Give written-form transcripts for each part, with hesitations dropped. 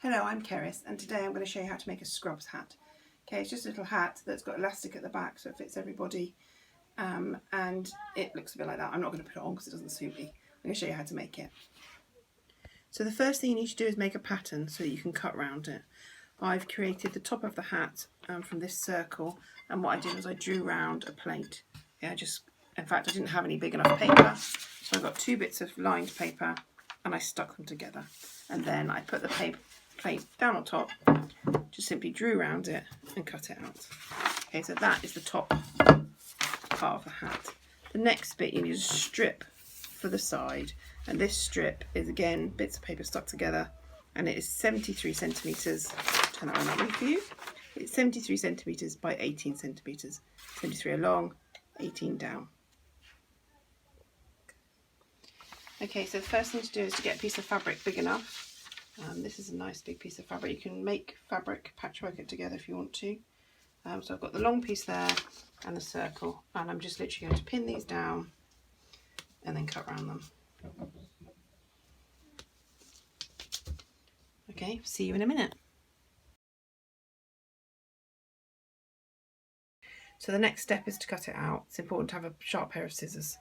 Hello, I'm Keris, and today I'm going to show you how to make a scrubs hat. Okay, it's just a little hat that's got elastic at the back so it fits everybody, and it looks a bit like that. I'm not going to put it on because it doesn't suit me. I'm going to show you how to make it. So the first thing you need to do is make a pattern so that you can cut round it. I've created the top of the hat from this circle, and what I did was I drew round a plate. Yeah, in fact I didn't have any big enough paper, so I got 2 bits of lined paper and I stuck them together, and then I put the plate down on top, just simply drew around it and cut it out. Okay, so that is the top part of the hat. The next bit, you need a strip for the side, and this strip is again bits of paper stuck together, and it is 73 centimetres. Turn that one that way for you. It's 73 centimetres by 18 centimetres. 73 along, 18 down. Okay, so the first thing to do is to get a piece of fabric big enough. This is a nice big piece of fabric. You can make fabric, patchwork it together if you want to. So I've got the long piece there and the circle, and I'm just literally going to pin these down and then cut around them. Okay, see you in a minute. So the next step is to cut it out. It's important to have a sharp pair of scissors.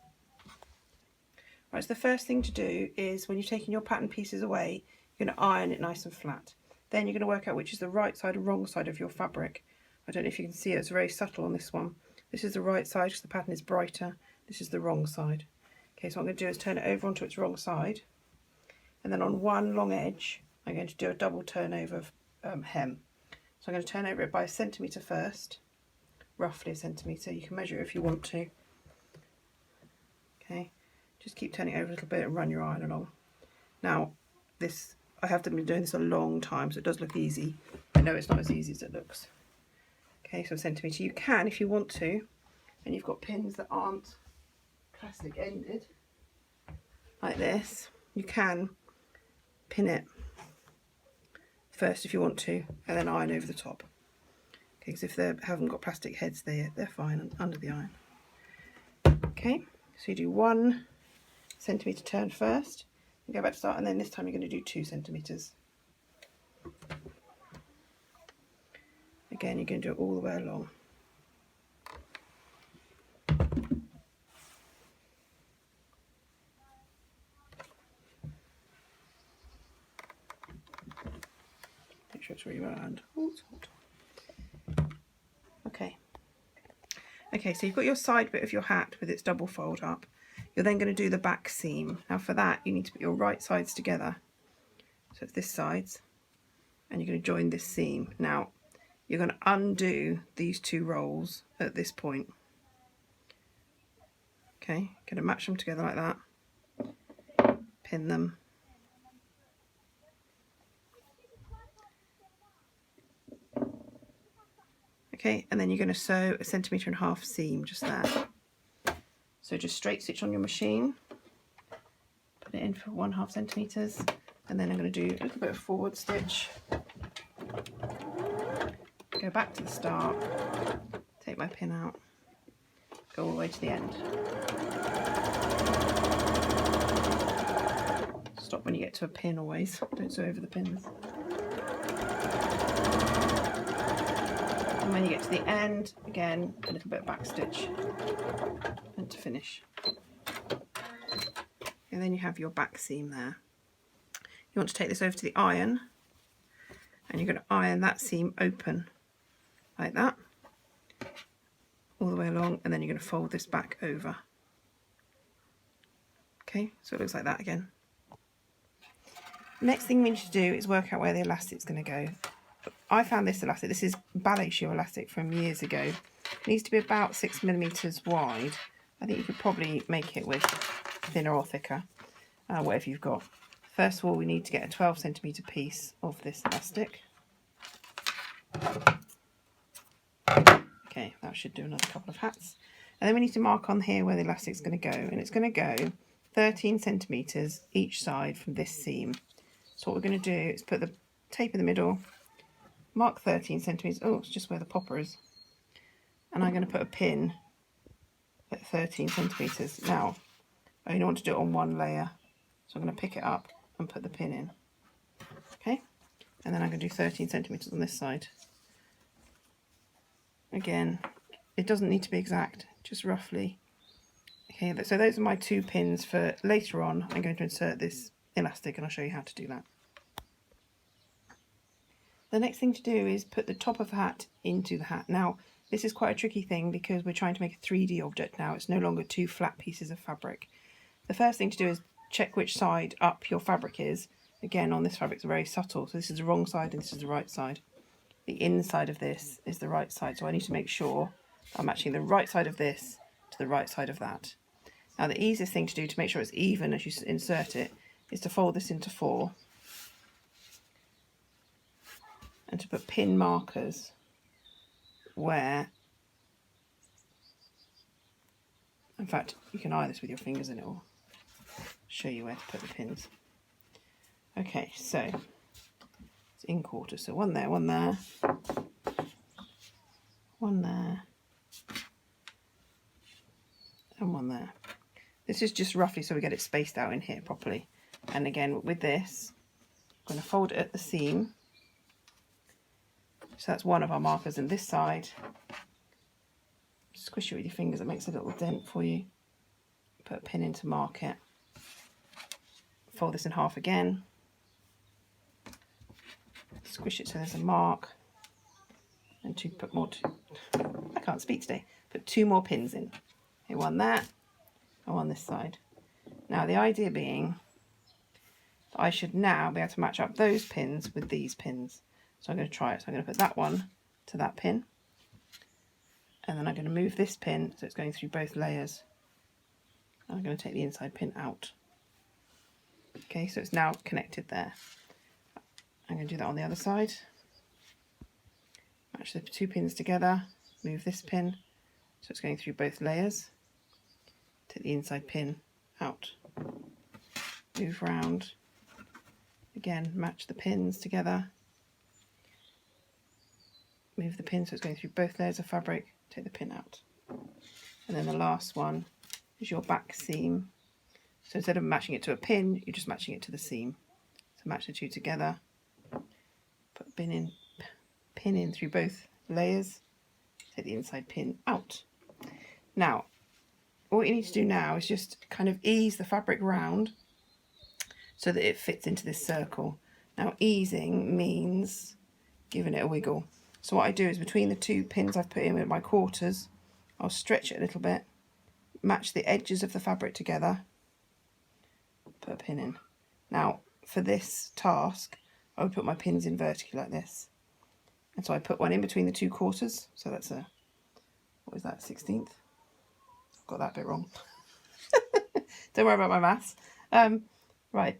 Right, so the first thing to do is when you're taking your pattern pieces away, you're going to iron it nice and flat. Then you're going to work out which is the right side and wrong side of your fabric. I don't know if you can see it, it's very subtle on this one. This is the right side because the pattern is brighter. This is the wrong side. Okay, so what I'm going to do is turn it over onto its wrong side. And then on one long edge, I'm going to do a double turnover hem. So I'm going to turn over it by 1 centimetre first, roughly 1 centimetre. You can measure it if you want to. Okay, just keep turning it over a little bit and run your iron along. Now, I have been doing this a long time, so it does look easy. I know it's not as easy as it looks. Okay, so 1 centimetre. You can, if you want to, and you've got pins that aren't plastic ended, like this, you can pin it first if you want to, and then iron over the top. Okay, because if they haven't got plastic heads, they're fine under the iron. Okay, so you do 1 centimetre turn first, and go back to start, and then this time you're going to do 2 centimetres. Again, you're going to do it all the way along. Make sure it's really round. Oh, it's hot. Okay, so you've got your side bit of your hat with its double fold up. You're then going to do the back seam. Now for that, you need to put your right sides together. So it's this sides, and you're going to join this seam. Now, you're going to undo these 2 rolls at this point. Okay, going to match them together like that. Pin them. Okay, and then you're going to sew a 1.5 centimetre seam just there. So just straight stitch on your machine, put it in for 1/2 centimetres, and then I'm going to do a little bit of forward stitch, go back to the start, take my pin out, go all the way to the end. Stop when you get to a pin always, don't sew over the pins. And when you get to the end, again, a little bit of back stitch and to finish. And then you have your back seam there. You want to take this over to the iron, and you're going to iron that seam open like that, all the way along, and then you're going to fold this back over. Okay, so it looks like that again. Next thing we need to do is work out where the elastic's going to go. I found this elastic, this is ballet shoe elastic from years ago. It needs to be about 6mm wide. I think you could probably make it with thinner or thicker, whatever you've got. First of all, we need to get a 12 centimetre piece of this elastic. Okay, that should do another couple of hats. And then we need to mark on here where the elastic's going to go, and it's going to go 13 centimetres each side from this seam. So what we're going to do is put the tape in the middle, mark 13 centimetres, oh, it's just where the popper is, and I'm going to put a pin at 13 centimetres. Now, I only want to do it on one layer, so I'm going to pick it up and put the pin in. Okay, and then I'm going to do 13 centimetres on this side. Again, it doesn't need to be exact, just roughly. Okay, so those are my 2 pins for later on. I'm going to insert this elastic and I'll show you how to do that. The next thing to do is put the top of the hat into the hat. Now, this is quite a tricky thing because we're trying to make a 3D object now. It's no longer 2 flat pieces of fabric. The first thing to do is check which side up your fabric is. Again, on this fabric, it's very subtle. So this is the wrong side and this is the right side. The inside of this is the right side. So I need to make sure I'm matching the right side of this to the right side of that. Now, the easiest thing to do to make sure it's even as you insert it is to fold this into 4 and to put pin markers where, in fact, you can eye this with your fingers and it will show you where to put the pins. Okay, so it's in quarters. So 1 there, 1 there, 1 there, and 1 there. This is just roughly so we get it spaced out in here properly. And again, with this, I'm going to fold it at the seam. So that's one of our markers, and this side, squish it with your fingers, it makes a little dent for you. Put a pin in to mark it. Fold this in half again. Squish it so there's a mark. And I can't speak today. Put 2 more pins in. Okay, 1 there, and 1 this side. Now the idea being that I should now be able to match up those pins with these pins. So I'm going to try it. So I'm going to put that one to that pin. And then I'm going to move this pin so it's going through both layers. I'm going to take the inside pin out. Okay, so it's now connected there. I'm going to do that on the other side. Match the 2 pins together, move this pin so it's going through both layers. Take the inside pin out. Move round. Again, match the pins together. Move the pin so it's going through both layers of fabric. Take the pin out. And then the last one is your back seam. So instead of matching it to a pin, you're just matching it to the seam. So match the 2 together. Put a pin in through both layers. Take the inside pin out. Now, what you need to do now is just kind of ease the fabric round so that it fits into this circle. Now, easing means giving it a wiggle. So what I do is between the 2 pins I've put in with my quarters, I'll stretch it a little bit, match the edges of the fabric together, put a pin in. Now, for this task, I would put my pins in vertically like this. And so I put one in between the 2 quarters. So that's a, what is that, 16th? I've got that bit wrong. Don't worry about my maths. Right.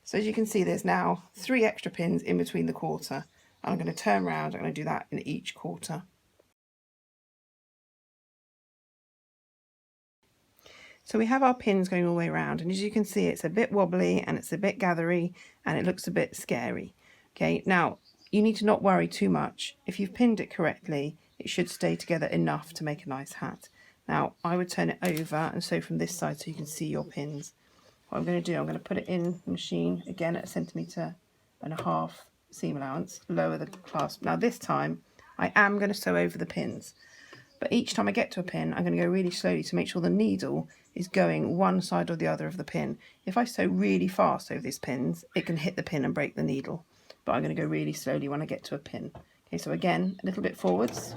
So as you can see, there's now 3 extra pins in between the quarter. And I'm going to turn around, I'm going to do that in each quarter. So we have our pins going all the way around, and as you can see, it's a bit wobbly and it's a bit gathery and it looks a bit scary. Okay, now you need to not worry too much. If you've pinned it correctly, it should stay together enough to make a nice hat. Now I would turn it over and sew from this side so you can see your pins. What I'm going to do, I'm going to put it in the machine again at 1.5 cm seam allowance, lower the clasp. Now this time I am going to sew over the pins, but each time I get to a pin I'm going to go really slowly to make sure the needle is going one side or the other of the pin. If I sew really fast over these pins, it can hit the pin and break the needle, but I'm going to go really slowly when I get to a pin. Okay, so again, a little bit forwards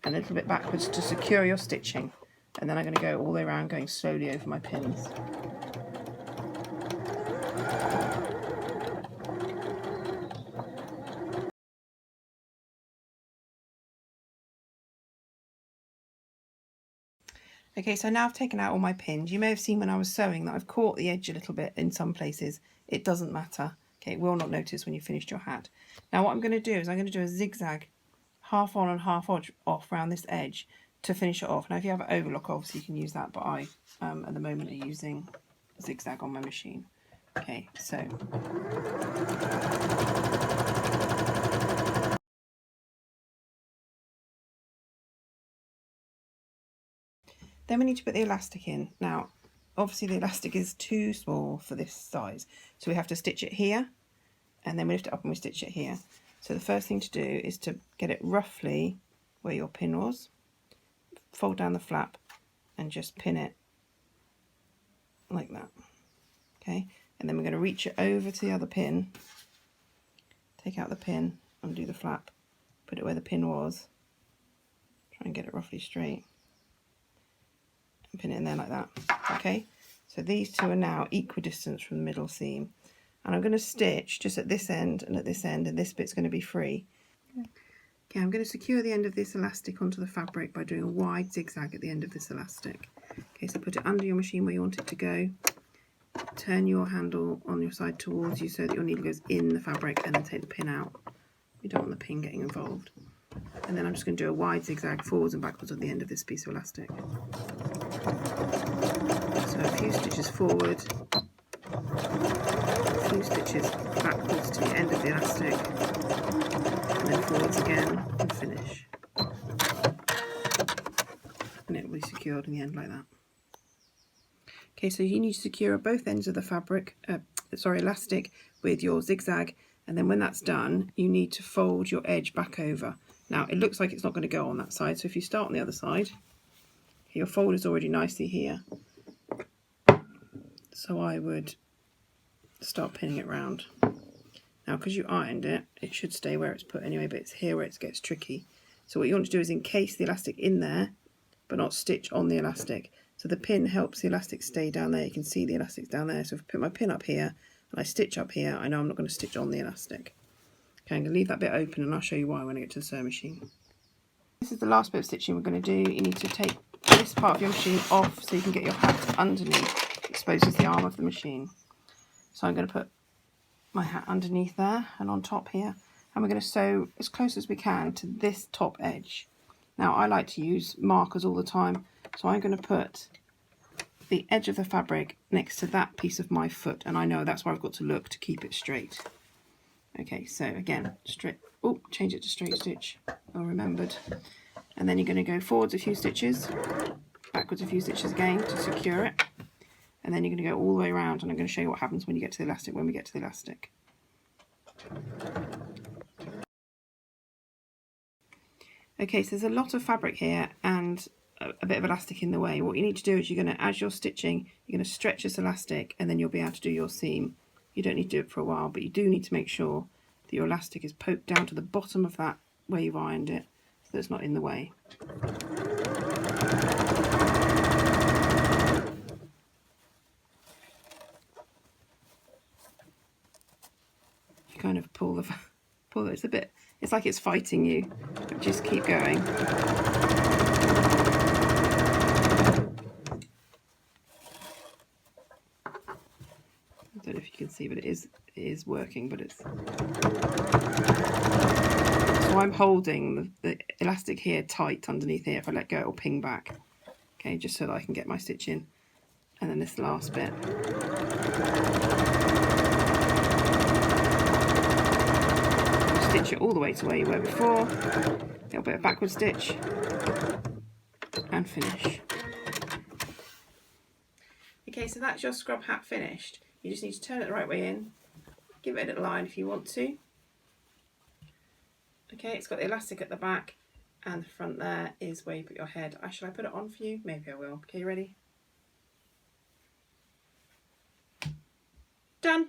and a little bit backwards to secure your stitching, and then I'm going to go all the way around going slowly over my pins. Okay, so now I've taken out all my pins. You may have seen when I was sewing that I've caught the edge a little bit in some places. It doesn't matter. Okay, it will not notice when you've finished your hat. Now what I'm going to do is I'm going to do a zigzag half on and half off around this edge to finish it off. Now if you have an overlock, obviously you can use that, but I at the moment are using zigzag on my machine. Okay, so then we need to put the elastic in. Now, obviously the elastic is too small for this size, so we have to stitch it here and then we lift it up and we stitch it here. So the first thing to do is to get it roughly where your pin was, fold down the flap and just pin it like that. Okay, and then we're going to reach it over to the other pin, take out the pin, undo the flap, put it where the pin was, try and get it roughly straight, and pin it in there like that. Okay, so these two are now equidistant from the middle seam, and I'm going to stitch just at this end and at this end, and this bit's going to be free. Okay, I'm going to secure the end of this elastic onto the fabric by doing a wide zigzag at the end of this elastic. Okay, so put it under your machine where you want it to go, turn your handle on your side towards you so that your needle goes in the fabric, and then take the pin out. You don't want the pin getting involved. And then I'm just going to do a wide zigzag forwards and backwards at the end of this piece of elastic. So a few stitches forward, a few stitches backwards to the end of the elastic, and then forwards again and finish. And it will be secured in the end like that. Okay, so you need to secure both ends of the fabric, elastic, with your zigzag, and then when that's done, you need to fold your edge back over. Now, it looks like it's not going to go on that side, so if you start on the other side, your fold is already nicely here. So I would start pinning it round. Now, because you ironed it, it should stay where it's put anyway, but it's here where it gets tricky. So what you want to do is encase the elastic in there, but not stitch on the elastic. So the pin helps the elastic stay down there. You can see the elastic's down there. So if I put my pin up here and I stitch up here, I know I'm not going to stitch on the elastic. Okay, I'm going to leave that bit open and I'll show you why when I get to the sewing machine. This is the last bit of stitching we're going to do. You need to take this part of your machine off so you can get your hat underneath, exposes the arm of the machine. So I'm going to put my hat underneath there and on top here, and we're going to sew as close as we can to this top edge. Now, I like to use markers all the time, so I'm going to put the edge of the fabric next to that piece of my foot, and I know that's where I've got to look to keep it straight. Okay, so again, straight, oh, change it to straight stitch, well remembered. And then you're going to go forwards a few stitches, backwards a few stitches again to secure it, and then you're going to go all the way around, and I'm going to show you what happens when you get to the elastic when we get to the elastic. Okay, so there's a lot of fabric here and a bit of elastic in the way. What you need to do is you're going to, as you're stitching, you're going to stretch this elastic and then you'll be able to do your seam. You don't need to do it for a while, but you do need to make sure that your elastic is poked down to the bottom of that where you've ironed it, so that it's not in the way. You kind of pull it, it's a bit, it's like it's fighting you, but just keep going. I don't know if you can see, but it is working, but it's... So I'm holding the elastic here tight underneath here. If I let go, it'll ping back. Okay, just so that I can get my stitch in. And then this last bit. Stitch it all the way to where you were before. A little bit of backward stitch. And finish. Okay, so that's your scrub hat finished. You just need to turn it the right way in, give it a little line if you want to. Okay, it's got the elastic at the back, and the front there is where you put your head. Shall I put it on for you? Maybe I will. Okay, you ready? Done.